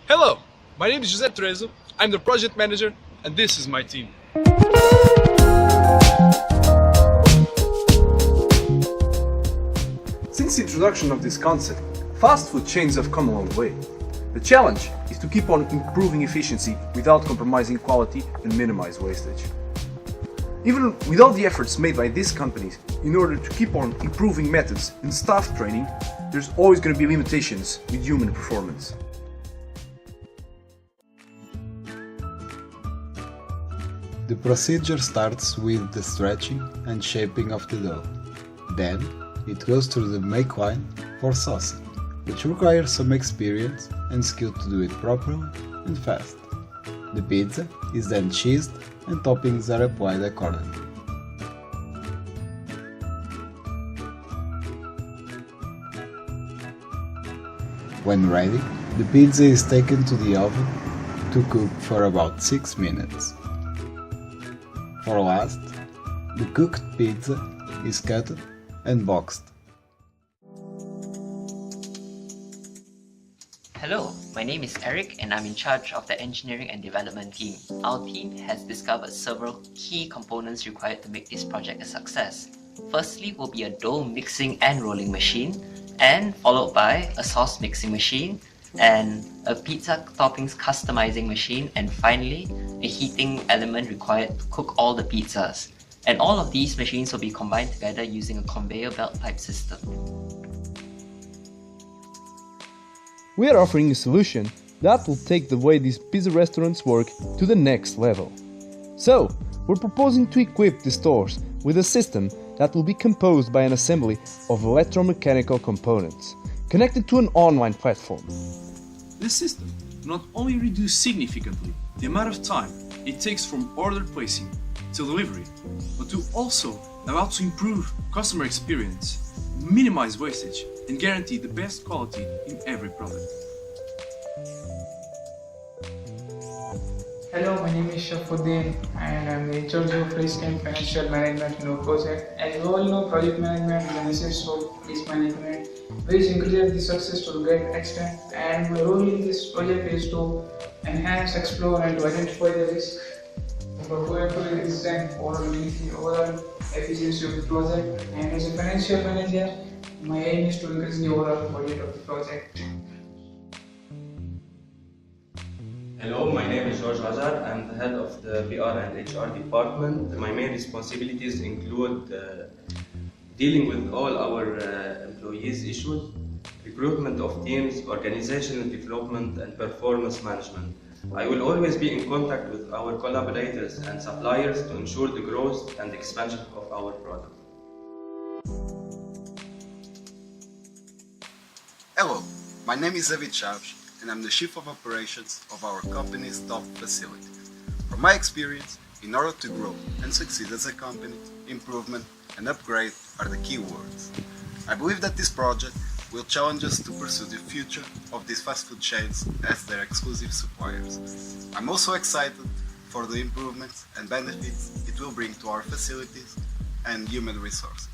Hello, my name is José Trezo, I'm the project manager, and this is my team. Since the introduction of this concept, fast food chains have come a long way. The challenge is to keep on improving efficiency without compromising quality and minimize wastage. Even with all the efforts made by these companies in order to keep on improving methods and staff training, there's always going to be limitations with human performance. The procedure starts with the stretching and shaping of the dough. Then, it goes through the make line for saucing, which requires some experience and skill to do it properly and fast. The pizza is then cheesed and toppings are applied accordingly. When ready, the pizza is taken to the oven to cook for about 6 minutes. For last, the cooked pizza is cut and boxed. Hello, my name is Eric and I'm in charge of the engineering and development team. Our team has discovered several key components required to make this project a success. Firstly will be a dough mixing and rolling machine, and followed by a sauce mixing machine, and a pizza toppings customizing machine, and finally a heating element required to cook all the pizzas. And all of these machines will be combined together using a conveyor belt type system. We are offering a solution that will take the way these pizza restaurants work to the next level. So, we're proposing to equip the stores with a system that will be composed by an assembly of electromechanical components, connected to an online platform. This system not only reduces significantly the amount of time it takes from order placing till delivery, but to also allow to improve customer experience, minimize wastage, and guarantee the best quality in every product. Hello, my name is Shafuddin and I'm in charge of risk and financial management in our project. As you all know, project management is an essential of risk management, which increases the success to a great extent. And my role in this project is to enhance, explore, and to identify the risk for going to the extent or the overall efficiency of the project. And as a financial manager, my aim is to increase the overall budget of the project. Hello, my name is George Hazard. I'm the head of the PR and HR department. My main responsibilities include dealing with all our employees' issues, recruitment of teams, organizational development, and performance management. I will always be in contact with our collaborators and suppliers to ensure the growth and expansion of our product. Hello, my name is David Chaves and I'm the Chief of Operations of our company's top facility. From my experience, in order to grow and succeed as a company, improvement and upgrade are the key words. I believe that this project will challenge us to pursue the future of these fast food chains as their exclusive suppliers. I'm also excited for the improvements and benefits it will bring to our facilities and human resources.